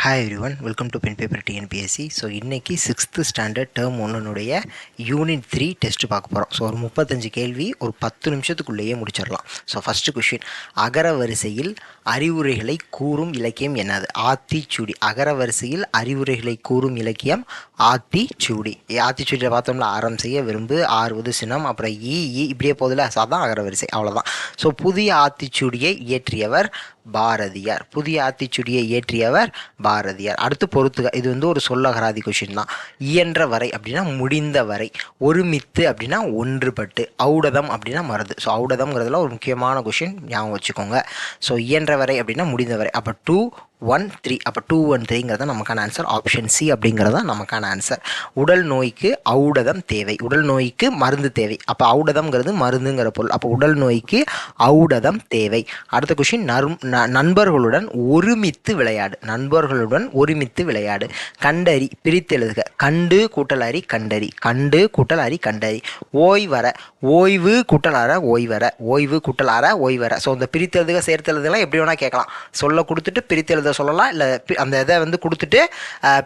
Hi everyone, welcome to pen paper TNPSC. So இன்றைக்கி 6th standard term 1 unit 3 test பார்க்க போகிறோம். So ஒரு 35 கேள்வி ஒரு 10 நிமிஷத்துக்குள்ளேயே முடிச்சிடலாம். ஸோ ஃபஸ்ட்டு கொஷின், அகர வரிசையில் அறிவுரைகளை கூறும் இலக்கியம் என்னது? ஆத்திச்சூடி. அகர வரிசையில் அறிவுரைகளை கூறும் இலக்கியம் ஆத்திச்சூடி. ஆத்திச்சூடியில் பார்த்தோம்னா அறம் செய்ய விரும்பு, ஆறுவது சினம், அப்புறம் இப்படியே போதில் சாதான் அகர வரிசை, அவ்வளோதான். ஸோ புதிய ஆத்திச்சூடியை இயற்றியவர் பாரதியார். புதிய ஆத்திச்சூடியை இயற்றியவர் பாரதியார். அடுத்து பொறுத்துக. இது ஒரு சொல்லகராதி கொஷின் தான். இயன்ற வரை அப்படின்னா முடிந்த வரை, ஒருமித்து அப்படின்னா ஒன்றுபட்டு, ஔடதம் அப்படின்னா மருது. ஸோ ஔடதம்ங்கிறதுல ஒரு முக்கியமான கொஷின், ஞாபகம் வச்சுக்கோங்க. ஸோ இயன்ற வரை அப்படின்னா முடிந்த வரை. அப்போ 213, அப்போ 213ங்கிறத நமக்கான ஆன்சர். ஆப்ஷன் சி அப்படிங்கிறதா நமக்கான ஆன்சர். உடல் நோய்க்கு ஔடதம் தேவை, உடல் நோய்க்கு மருந்து தேவை. அப்போ ஔடதம்ங்கிறது மருந்துங்கிற பொருள். அப்போ உடல் நோய்க்கு ஔடதம் தேவை. அடுத்த கொஷின், நண்பர்களுடன் ஒருமித்து விளையாடு. நண்பர்களுடன் ஒருமித்து விளையாடு. கண்டறி, பிரித்து எழுதுக. கண்டு கூட்டல் அரி கண்டறி, கண்டு கூட்டல் அரி கண்டறி. ஓய்வர, ஓய்வு கூட்டல் அற ஓய்வர, ஓய்வு கூட்டல் அற ஓய்வர. ஸோ இந்த பிரித்து எழுதுக சேர்த்து எழுதுலாம் எப்படி வேணால் கேட்கலாம். சொல்ல கொடுத்துட்டு பிரித்து எழுத சொல்லலாம், இல்லை அந்த இதை கொடுத்துட்டு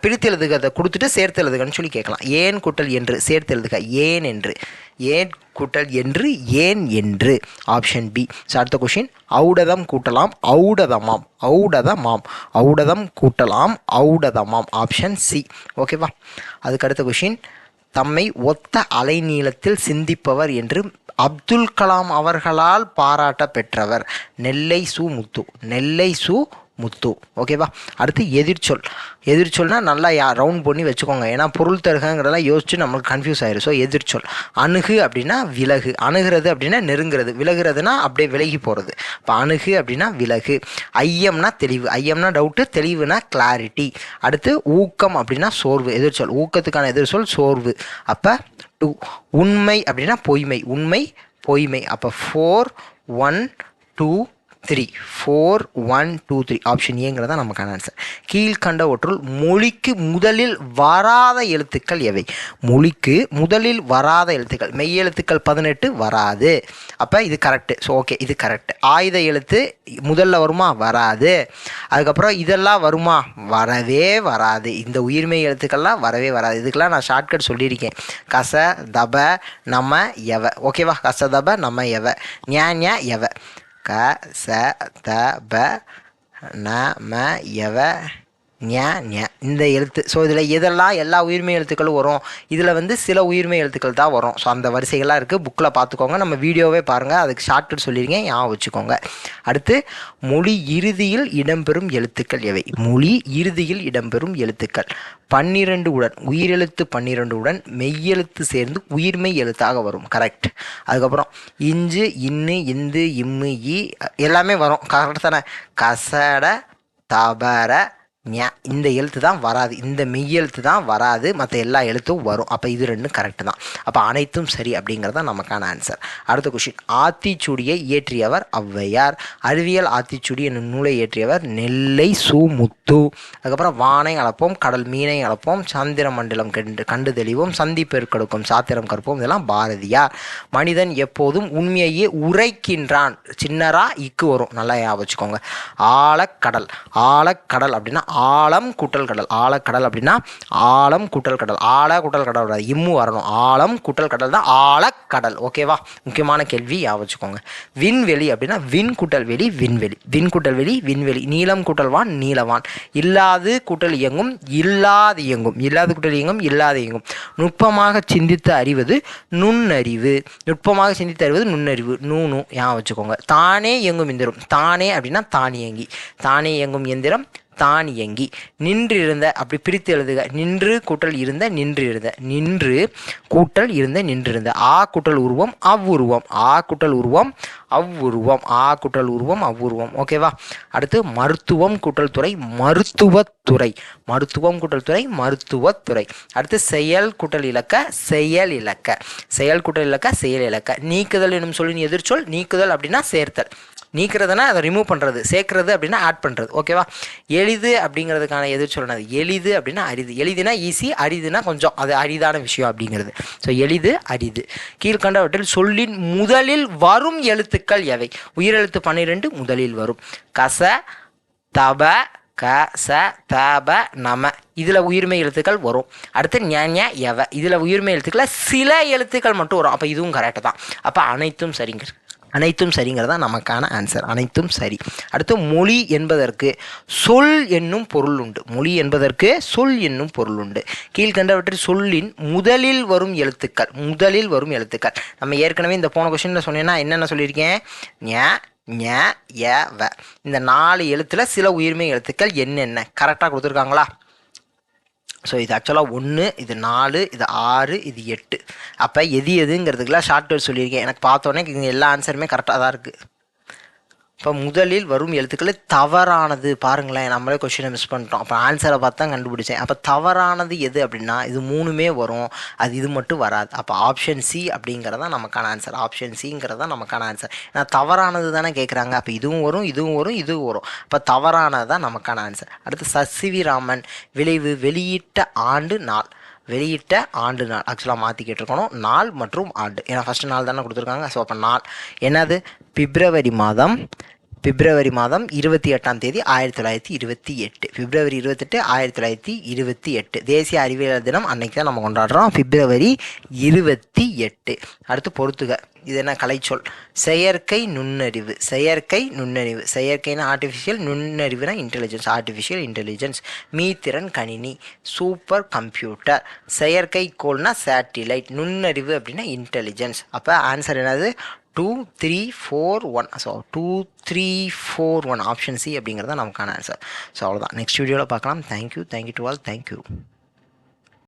பிரித்து எழுதுகிறத கொடுத்துட்டு சேர்த்து எழுதுகன்னு சொல்லி கேட்கலாம். ஏன் கூட்டல் என்று சேர்த்து எழுதுக. ஏன் என்று, ஏன் கூட்டல் என்று, ஏன் என்று. Option B. ஸோ அடுத்த கொஷின், ஔடதம் கூட்டலாம் ஔடதமாம், ஔடதமாம், ஔடதம் கூட்டலாம் ஔடதமாம். Option C. ஓகேவா. அதுக்கு அடுத்த கொஷின், தம்மை ஒத்த அலைநீளத்தில் சிந்திப்பவர் என்று அப்துல் கலாம் அவர்களால் பாராட்ட பெற்றவர். நெல்லை சு முத்து, நெல்லை சு முத்து. ஓகேவா. அடுத்து எதிர்ச்சொல். எதிர்ச்சொல்னா நல்லா ரவுண்ட் பண்ணி வச்சுக்கோங்க, ஏன்னா பொருள் தருகங்கிறதெல்லாம் யோசிச்சு நம்மளுக்கு கன்ஃபியூஸ் ஆயிடும். ஸோ எதிர்ச்சொல். அணுகு அப்படின்னா விலகு, அணுகிறது அப்படின்னா நெருங்கிறது, விலகுறதுனா அப்படியே விலகி போகிறது. இப்போ அணுகு அப்படின்னா விலகு. ஐயம்னா தெளிவு, ஐயம்னா டவுட்டு, தெளிவுனா கிளாரிட்டி. அடுத்து ஊக்கம் அப்படின்னா சோர்வு, எதிர்ச்சொல். ஊக்கத்துக்கான எதிர்ச்சொல் சோர்வு. அப்போ 2. உண்மை அப்படின்னா பொய்மை, உண்மை பொய்மை. அப்போ 4 1 2 3, 4 1 2 3. ஆப்ஷன் ஏங்கிறதா நமக்கான ஆன்சர். கீழ்கண்ட ஒற்றுள் மொழிக்கு முதலில் வராத எழுத்துக்கள் எவை? மொழிக்கு முதலில் வராத எழுத்துக்கள், மெய் எழுத்துக்கள் 18 வராது. அப்போ இது கரெக்டு. ஸோ ஓகே, இது கரெக்ட். ஆயுத எழுத்து முதல்ல வருமா? வராது. அதுக்கப்புறம் இதெல்லாம் வருமா? வரவே வராது. இந்த உயிர்மெய் எழுத்துக்கள்லாம் வரவே வராது. இதுக்கெல்லாம் நான் ஷார்ட்கட் சொல்லியிருக்கேன். கச தப நம எவ. ஓகேவா. கச தப நம எவ. ஞ எவ. க ச த ப ந ம யவ ஞ ஞ. இந்த எழுத்து. ஸோ இதில் எதெல்லாம் எல்லா உயிர்மெய் எழுத்துக்களும் வரும். இதில் சில உயிர்மெய் எழுத்துக்கள் தான் வரும். ஸோ அந்த வரிசைகள்லாம் இருக்குது, புக்கில் பார்த்துக்கோங்க. நம்ம வீடியோவே பாருங்கள், அதுக்கு ஷார்ட்கட் சொல்லியிருக்கேன், ஞாபகம் வச்சுக்கோங்க. அடுத்து, மொழி இறுதியில் இடம்பெறும் எழுத்துக்கள் எவை? மொழி இறுதியில் இடம்பெறும் எழுத்துக்கள் 12 உடன், உயிரெழுத்து 12 உடன் மெய்யெழுத்து சேர்ந்து உயிர்மெய் எழுத்தாக வரும். கரெக்ட். அதுக்கப்புறம் இஞ்சு இன்னு இந்து இம்மு இ எல்லாமே வரும். கரெக்ட் தானே. கசட தபர இந்த எழுத்து தான் வராது, இந்த மெய்யெழுத்து தான் வராது, மற்ற எல்லா எழுத்தும் வரும். அப்போ இது ரெண்டும் கரெக்டு தான். அப்போ அனைத்தும் சரி அப்படிங்கிறது தான் நமக்கான ஆன்சர். அடுத்த கொஷின், ஆத்திச்சூடியை இயற்றியவர் ஔவையார். அறிவியல் ஆத்திச்சூடி என்னும் நூலை இயற்றியவர் நெல்லை சு முத்து. அதுக்கப்புறம் வானை அளப்போம், கடல் மீனை அளப்போம், சந்திர மண்டலம் கண்டு தெளிவோம், சந்தி பெருக்கெடுக்கும் சாத்திரம் கற்போம், இதெல்லாம் பாரதியார். மனிதன் எப்போதும் உண்மையையே உரைக்கின்றான். சின்னரா இக்கு வரும், நல்லா ஞாபகம் வச்சுக்கோங்க. ஆழக்கடல். ஆழக்கடல் அப்படின்னா ஆழம் கூட்டல் கடல். ஆழக்கடல் அப்படின்னா ஆழம் கூட்டல் கடல். ஆழ கூட்டல் கடல் வராது, இம்மு வரணும். ஆழம் கூட்டல் கடல் தான் ஆழக்கடல். ஓகேவா. முக்கியமான கேள்வி, ஞாபகம் வச்சுக்கோங்க. விண்வெளி அப்படின்னா விண் கூட்டல் வெளி விண்வெளி, விண் கூட்டல் வெளி விண்வெளி. நீளம் கூட்டல் வான் நீளவான். இல்லாது கூட்டல் இயங்கும் இல்லாது இயங்கும், இல்லாது கூட்டல் இயங்கும் இல்லாது இயங்கும். நுட்பமாக சிந்தித்து அறிவது நுண்ணறிவு. நுட்பமாக சிந்தித்து அறிவது நுண்ணறிவு. நூனு ஞாபகம் வச்சுக்கோங்க. தானே இயங்கும் எந்திரம். தானே அப்படின்னா தானியங்கி, தானே இயங்கும் எந்திரம் தானியங்கி. நின்று இருந்த அப்படி பிரித்து எழுதுக. நின்று கூட்டல் இருந்த நின்று இருந்த, நின்று கூட்டல் இருந்த நின்றிருந்த. ஆ கூட்டல் உருவம் அவ்வுருவம், ஆ கூட்டல் உருவம் அவ்வுருவம், ஆ கூட்டல் உருவம் அவ்வுருவம். ஓகேவா. அடுத்து மருத்துவம் கூட்டல் துறை மருத்துவத்துறை, மருத்துவம் கூட்டல் துறை மருத்துவத்துறை. அடுத்து செயல் கூட்டல் இலக்க செயல் இலக்க, செயல் கூட்டல் இலக்க செயல் இலக்க. நீக்குதல் என்னும் சொல்லின் எதிர்ச்சொல் நீக்குதல் அப்படின்னா சேர்த்தல், நீக்கிறதுனா அதை ரிமூவ் பண்ணுறது, சேர்க்கறது அப்படின்னா ஆட் பண்ணுறது. ஓகேவா. எளிது அப்படிங்கிறதுக்கான எதிர்ச்சொல் எளிது அப்படின்னா அரிது. எளிதுனா ஈஸி, அரிதுனா கொஞ்சம் அது அரிதான விஷயம் அப்படிங்கிறது. ஸோ எளிது அரிது. கீழ்கண்டவற்றில் சொல்லின் முதலில் வரும் எழுத்துக்கள் எவை? உயிரெழுத்து 12 முதலில் வரும். கச தப க ச த ப நம இதில் உயிர்மை எழுத்துக்கள் வரும். அடுத்து ஞ ஞ எவ இதில் உயிர்மை எழுத்துக்களில் சில எழுத்துக்கள் மட்டும் வரும். அப்போ இதுவும் கரெக்டு தான். அப்போ அனைத்தும் சரிங்கிறதா நமக்கான ஆன்சர். அனைத்தும் சரி. அடுத்து மொழி என்பதற்கு சொல் என்னும் பொருள் உண்டு. மொழி என்பதற்கு சொல் என்னும் பொருள் உண்டு. கீழ்கண்டவற்றில் சொல்லின் முதலில் வரும் எழுத்துக்கள் நம்ம ஏற்கனவே இந்த போன கொஸ்டினில் சொன்னேன்னா என்னென்ன சொல்லியிருக்கேன்? ஞ ஞ ய வ இந்த 4 எழுத்துல சில உயிர்மை எழுத்துக்கள் என்னென்ன கரெக்டாக கொடுத்துருக்காங்களா? ஸோ இது ஆக்சுவலாக 1, இது 4, இது 6, இது 8. அப்போ எதுங்கிறதுக்குலாம் ஷார்ட்கட் சொல்லியிருக்கேன். எனக்கு பார்த்தோன்னே இங்கே எல்லா ஆன்சருமே கரெக்டாக தான் இருக்குது. இப்போ முதலில் வரும் எழுத்துக்கள் தவறானது. பாருங்களேன், நம்மளே கொஸ்டினை மிஸ் பண்ணிட்டோம். அப்போ ஆன்சரை பார்த்து தான் கண்டுபிடிச்சேன். அப்போ தவறானது எது அப்படின்னா இது 3மே வரும், அது இது மட்டும் வராது. அப்போ ஆப்ஷன் சி அப்படிங்கிறதா நமக்கான ஆன்சர். ஆப்ஷன் சிங்கிறதா நமக்கான ஆன்சர். ஏன்னா தவறானது தானே கேட்குறாங்க. அப்போ இதுவும் வரும், இதுவும் வரும். அப்போ தவறானது தான் நமக்கான ஆன்சர். அடுத்து சசிவி ராமன் விளைவு வெளியிட்ட ஆண்டு நாள். ஆக்சுவலாக மாற்றி கேட்டிருக்கணும். நாள் மற்றும் ஆண்டு. ஏன்னா ஃபஸ்ட்டு நாள் தானே கொடுத்துருக்காங்க. ஸோ அப்போ நாள் என்னது? பிப்ரவரி மாதம் 28ஆம் தேதி 1928. பிப்ரவரி 28, 1928 தேசிய அறிவியல் தினம். அன்னைக்கு தான் நம்ம கொண்டாடுறோம், பிப்ரவரி 28. அடுத்து பொறுத்துக. இது என்ன? கலைச்சொல். செயற்கை நுண்ணறிவு. செயற்கைனா ஆர்டிஃபிஷியல், நுண்ணறிவுனா ஆர்டிஃபிஷியல் இன்டெலிஜென்ஸ். மீத்திறன் கணினி, சூப்பர் கம்ப்யூட்டர். செயற்கைக்கோள்னா சேட்டிலைட். நுண்ணறிவு அப்படின்னா இன்டெலிஜென்ஸ். அப்போ ஆன்சர் என்னது? 2, 3, 4, 1. ஸோ 2, 3, 4, 1 ஆப்ஷன் சி அப்படிங்கிறது தான் நமக்கான ஆன்சர். ஸோ அவ்வளோதான். நெக்ஸ்ட் வீடியோவில் பார்க்கலாம். Thank you to all. தேங்க்யூ.